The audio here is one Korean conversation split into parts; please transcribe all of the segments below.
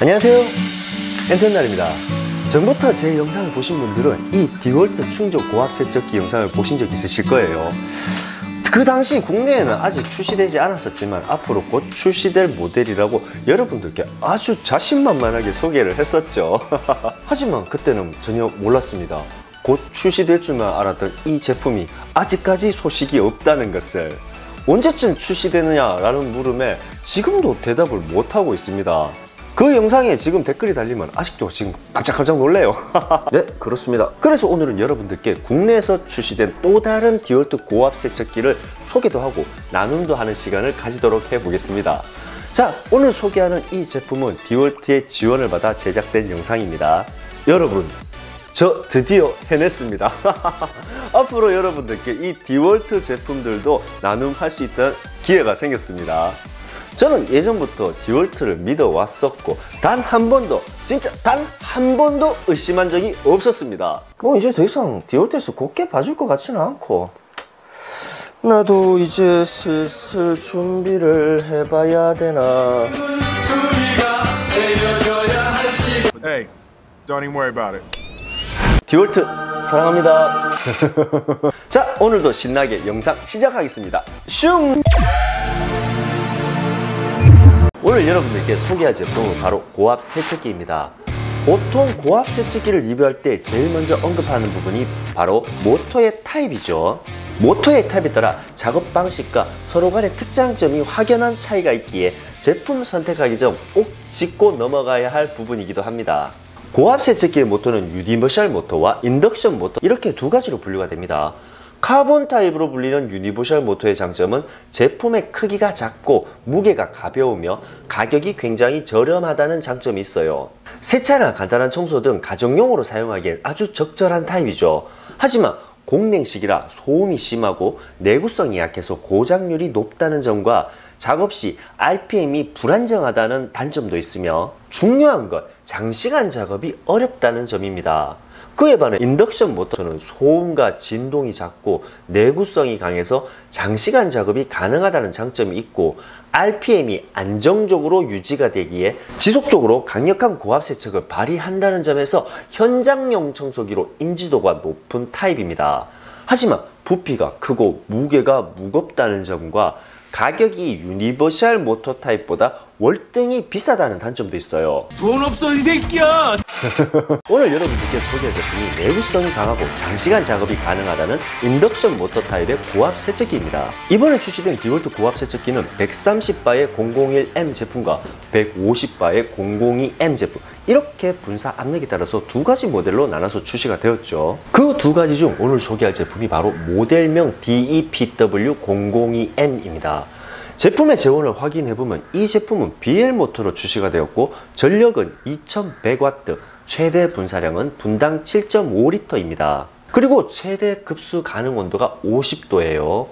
안녕하세요, 엔텐날입니다. 전부터 제 영상을 보신 분들은 이 디월트 충전 고압 세척기 영상을 보신 적 있으실 거예요. 그 당시 국내에는 아직 출시되지 않았었지만 앞으로 곧 출시될 모델이라고 여러분들께 아주 자신만만하게 소개를 했었죠. 하지만 그때는 전혀 몰랐습니다. 곧 출시될 줄만 알았던 이 제품이 아직까지 소식이 없다는 것을. 언제쯤 출시되느냐라는 물음에 지금도 대답을 못하고 있습니다. 그 영상에 지금 댓글이 달리면 아직도 지금 깜짝깜짝 놀래요. 네, 그렇습니다. 그래서 오늘은 여러분들께 국내에서 출시된 또 다른 디월트 고압 세척기를 소개도 하고 나눔도 하는 시간을 가지도록 해보겠습니다. 자, 오늘 소개하는 이 제품은 디월트의 지원을 받아 제작된 영상입니다. 여러분, 저 드디어 해냈습니다. 앞으로 여러분들께 이 디월트 제품들도 나눔할 수 있던 기회가 생겼습니다. 저는 예전부터 디월트를 믿어왔었고 단 한 번도, 진짜 단 한 번도 의심한 적이 없었습니다. 뭐 이제 더 이상 디월트에서 곱게 봐줄 것 같지는 않고 나도 이제 슬슬 준비를 해봐야 되나. Hey, don't even worry about it. 디월트 사랑합니다. 자, 오늘도 신나게 영상 시작하겠습니다. 슝! 오늘 여러분들께 소개할 제품은 바로 고압 세척기입니다. 보통 고압 세척기를 리뷰할 때 제일 먼저 언급하는 부분이 바로 모터의 타입이죠. 모터의 타입에 따라 작업 방식과 서로 간의 특장점이 확연한 차이가 있기에 제품 선택하기 전 꼭 짚고 넘어가야 할 부분이기도 합니다. 고압 세척기의 모터는 유니버셜 모터와 인덕션 모터, 이렇게 두 가지로 분류가 됩니다. 카본 타입으로 불리는 유니버셜 모터의 장점은 제품의 크기가 작고 무게가 가벼우며 가격이 굉장히 저렴하다는 장점이 있어요. 세차나 간단한 청소 등 가정용으로 사용하기엔 아주 적절한 타입이죠. 하지만 공냉식이라 소음이 심하고 내구성이 약해서 고장률이 높다는 점과 작업 시 RPM이 불안정하다는 단점도 있으며 중요한 건 장시간 작업이 어렵다는 점입니다. 그에 반해 인덕션 모터는 소음과 진동이 작고 내구성이 강해서 장시간 작업이 가능하다는 장점이 있고 RPM이 안정적으로 유지가 되기에 지속적으로 강력한 고압 세척을 발휘한다는 점에서 현장용 청소기로 인지도가 높은 타입입니다. 하지만 부피가 크고 무게가 무겁다는 점과 가격이 유니버셜 모터 타입보다 월등히 비싸다는 단점도 있어요. 돈 없어 이 새끼야. 오늘 여러분들께 소개할 제품이 내구성이 강하고 장시간 작업이 가능하다는 인덕션 모터 타입의 고압 세척기입니다. 이번에 출시된 디월트 고압 세척기는 130바의 001M 제품과 150바의 002M 제품, 이렇게 분사 압력에 따라서 두 가지 모델로 나눠서 출시가 되었죠. 그 두 가지 중 오늘 소개할 제품이 바로 모델명 DEPW002M입니다. 제품의 재원을 확인해보면 이 제품은 BL 모터로 출시가 되었고 전력은 2100W, 최대 분사량은 분당 7.5L입니다. 그리고 최대 급수 가능 온도가 50도예요.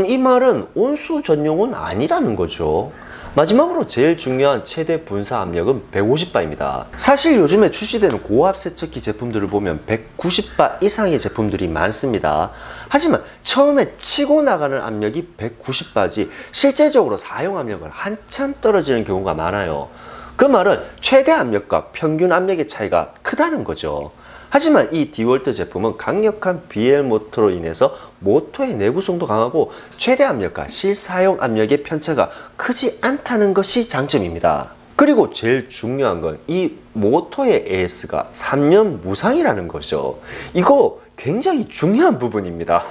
이 말은 온수 전용은 아니라는 거죠. 마지막으로 제일 중요한 최대 분사 압력은 150바입니다. 사실 요즘에 출시되는 고압 세척기 제품들을 보면 190바 이상의 제품들이 많습니다. 하지만 처음에 치고 나가는 압력이 190바지 실제적으로 사용 압력은 한참 떨어지는 경우가 많아요. 그 말은 최대 압력과 평균 압력의 차이가 크다는 거죠. 하지만 이 디월트 제품은 강력한 BL 모터로 인해서 모터의 내구성도 강하고 최대 압력과 실사용 압력의 편차가 크지 않다는 것이 장점입니다. 그리고 제일 중요한 건 이 모터의 AS가 3년 무상이라는 거죠. 이거 굉장히 중요한 부분입니다.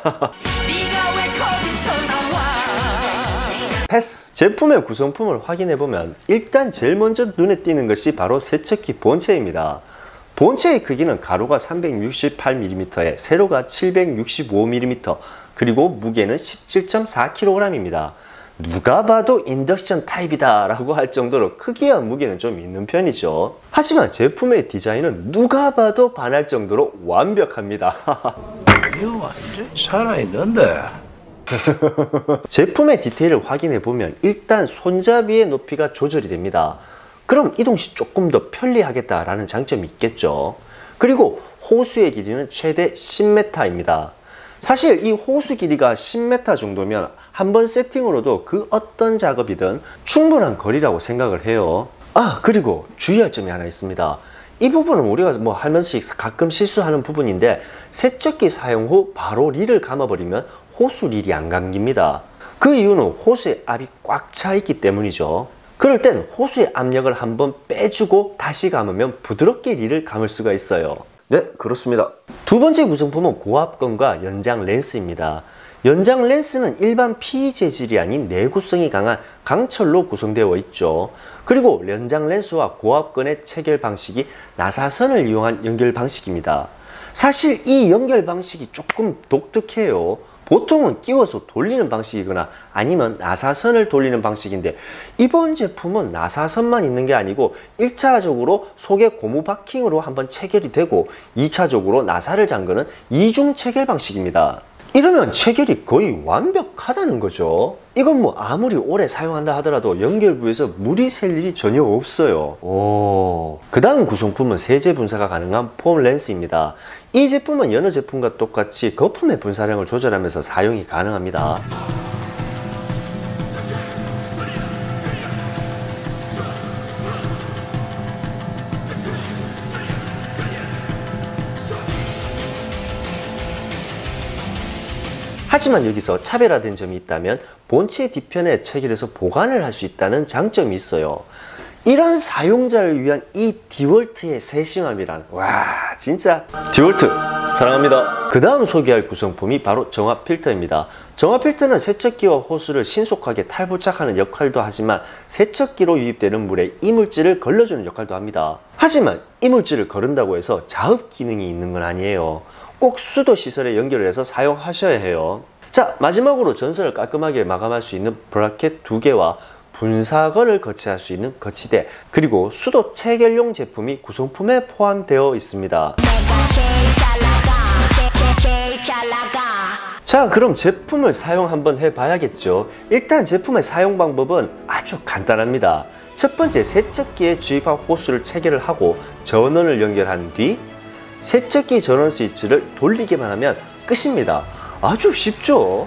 패스! 제품의 구성품을 확인해보면 일단 제일 먼저 눈에 띄는 것이 바로 세척기 본체입니다. 본체의 크기는 가로가 368mm에 세로가 765mm, 그리고 무게는 17.4kg입니다. 누가 봐도 인덕션 타입이다 라고 할 정도로 크기와 무게는 좀 있는 편이죠. 하지만 제품의 디자인은 누가 봐도 반할 정도로 완벽합니다. 이거 완전 살아있는데. 제품의 디테일을 확인해보면 일단 손잡이의 높이가 조절이 됩니다. 그럼 이동 시 조금 더 편리하겠다라는 장점이 있겠죠. 그리고 호수의 길이는 최대 10m입니다. 사실 이 호수 길이가 10m 정도면 한번 세팅으로도 그 어떤 작업이든 충분한 거리라고 생각을 해요. 그리고 주의할 점이 하나 있습니다. 이 부분은 우리가 뭐 하면서 가끔 실수하는 부분인데, 세척기 사용 후 바로 릴을 감아버리면 호수 릴이 안 감깁니다. 그 이유는 호수의 압이 꽉 차 있기 때문이죠. 그럴 땐 호수의 압력을 한번 빼주고 다시 감으면 부드럽게 릴을 감을 수가 있어요. 네, 그렇습니다. 두 번째 구성품은 고압건과 연장 렌스입니다. 연장 렌스는 일반 PE 재질이 아닌 내구성이 강한 강철로 구성되어 있죠. 그리고 연장 렌스와 고압건의 체결 방식이 나사선을 이용한 연결 방식입니다. 사실 이 연결 방식이 조금 독특해요. 보통은 끼워서 돌리는 방식이거나 아니면 나사선을 돌리는 방식인데, 이번 제품은 나사선만 있는 게 아니고 1차적으로 속에 고무 바킹으로 한번 체결이 되고 2차적으로 나사를 잠그는 이중 체결 방식입니다. 이러면 체결이 거의 완벽하다는 거죠. 이건 뭐 아무리 오래 사용한다 하더라도 연결부에서 물이 셀 일이 전혀 없어요. 그 다음 구성품은 세제 분사가 가능한 폼 렌스입니다. 이 제품은 여느 제품과 똑같이 거품의 분사량을 조절하면서 사용이 가능합니다. 하지만 여기서 차별화된 점이 있다면 본체 뒤편에 체결해서 보관을 할 수 있다는 장점이 있어요. 이런 사용자를 위한 이 디월트의 세심함이란, 와, 진짜 디월트 사랑합니다. 그 다음 소개할 구성품이 바로 정화 필터입니다. 정화 필터는 세척기와 호스를 신속하게 탈부착하는 역할도 하지만 세척기로 유입되는 물에 이물질을 걸러주는 역할도 합니다. 하지만 이물질을 거른다고 해서 자흡 기능이 있는 건 아니에요. 꼭 수도 시설에 연결을 해서 사용하셔야 해요. 자, 마지막으로 전선을 깔끔하게 마감할 수 있는 브라켓 2개와 분사건을 거치할 수 있는 거치대, 그리고 수도 체결용 제품이 구성품에 포함되어 있습니다. 자, 그럼 제품을 사용 한번 해봐야겠죠. 일단 제품의 사용 방법은 아주 간단합니다. 첫 번째, 세척기에 주입한 호스를 체결을 하고 전원을 연결한 뒤 세척기 전원 스위치를 돌리기만 하면 끝입니다. 아주 쉽죠?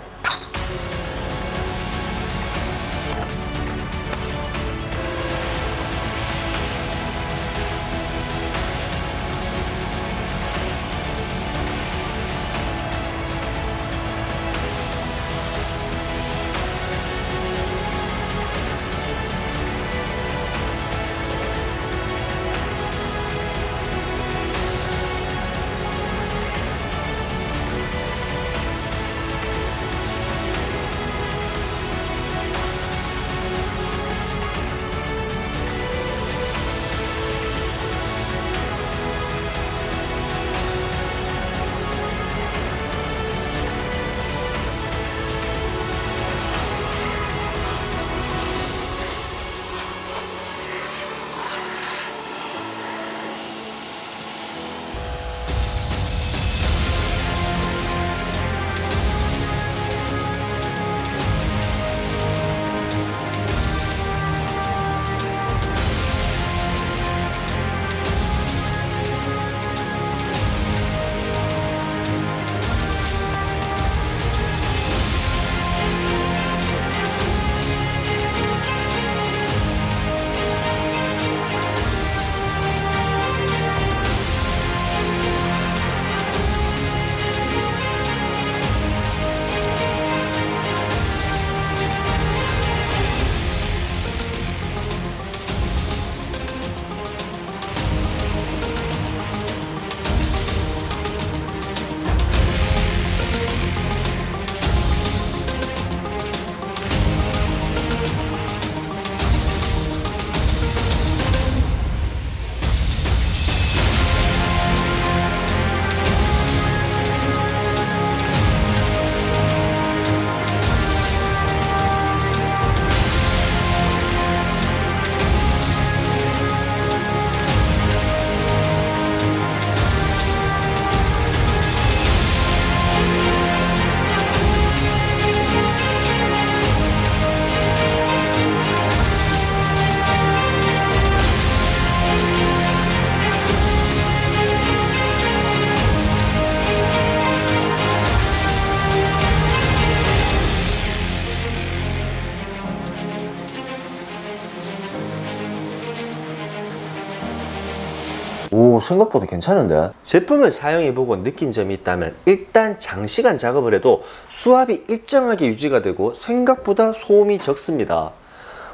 오, 생각보다 괜찮은데? 제품을 사용해보고 느낀 점이 있다면 일단 장시간 작업을 해도 수압이 일정하게 유지가 되고 생각보다 소음이 적습니다.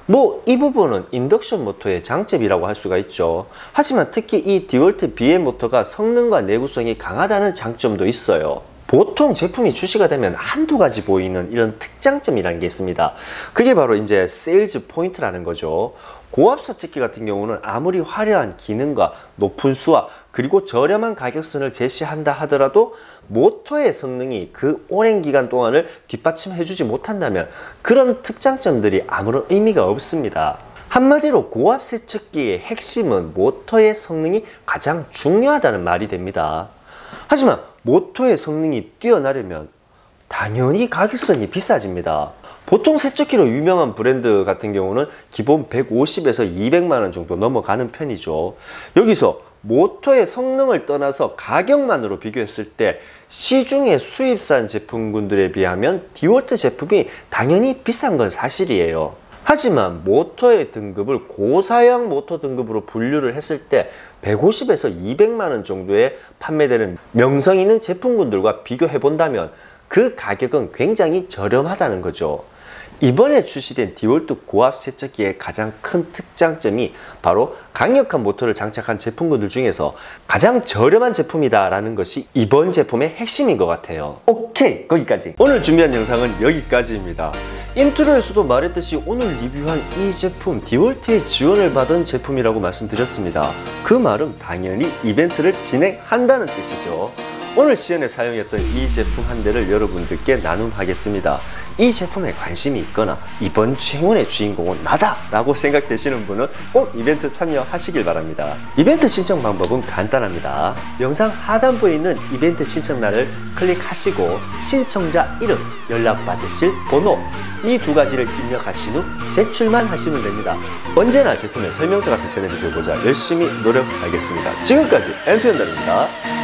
뭐 이 부분은 인덕션 모터의 장점이라고 할 수가 있죠. 하지만 특히 이 디월트 BM 모터가 성능과 내구성이 강하다는 장점도 있어요. 보통 제품이 출시가 되면 한두 가지 보이는 이런 특장점이라는 게 있습니다. 그게 바로 이제 세일즈 포인트라는 거죠. 고압 세척기 같은 경우는 아무리 화려한 기능과 높은 수압 그리고 저렴한 가격선을 제시한다 하더라도 모터의 성능이 그 오랜 기간 동안을 뒷받침해주지 못한다면 그런 특장점들이 아무런 의미가 없습니다. 한마디로 고압 세척기의 핵심은 모터의 성능이 가장 중요하다는 말이 됩니다. 하지만 모터의 성능이 뛰어나려면 당연히 가격선이 비싸집니다. 보통 세척기로 유명한 브랜드 같은 경우는 기본 150에서 200만원 정도 넘어가는 편이죠. 여기서 모터의 성능을 떠나서 가격만으로 비교했을 때 시중의 수입산 제품군들에 비하면 디월트 제품이 당연히 비싼 건 사실이에요. 하지만 모터의 등급을 고사양 모터 등급으로 분류를 했을 때 150에서 200만원 정도에 판매되는 명성 있는 제품군들과 비교해 본다면 그 가격은 굉장히 저렴하다는 거죠. 이번에 출시된 디월트 고압 세척기의 가장 큰 특장점이 바로 강력한 모터를 장착한 제품군들 중에서 가장 저렴한 제품이다 라는 것이 이번 제품의 핵심인 것 같아요. 오케이, 거기까지. 오늘 준비한 영상은 여기까지입니다. 인트로에서도 말했듯이 오늘 리뷰한 이 제품 디월트의 지원을 받은 제품이라고 말씀드렸습니다. 그 말은 당연히 이벤트를 진행한다는 뜻이죠. 오늘 시연에 사용했던 이 제품 한 대를 여러분들께 나눔하겠습니다. 이 제품에 관심이 있거나 이번 행운의 주인공은 나다 라고 생각되시는 분은 꼭 이벤트 참여하시길 바랍니다. 이벤트 신청 방법은 간단합니다. 영상 하단부에 있는 이벤트 신청란을 클릭하시고 신청자 이름, 연락 받으실 번호 이 두 가지를 입력하신 후 제출만 하시면 됩니다. 언제나 제품의 설명서 같은 채널을 보고자 열심히 노력하겠습니다. 지금까지 엔투연달입니다.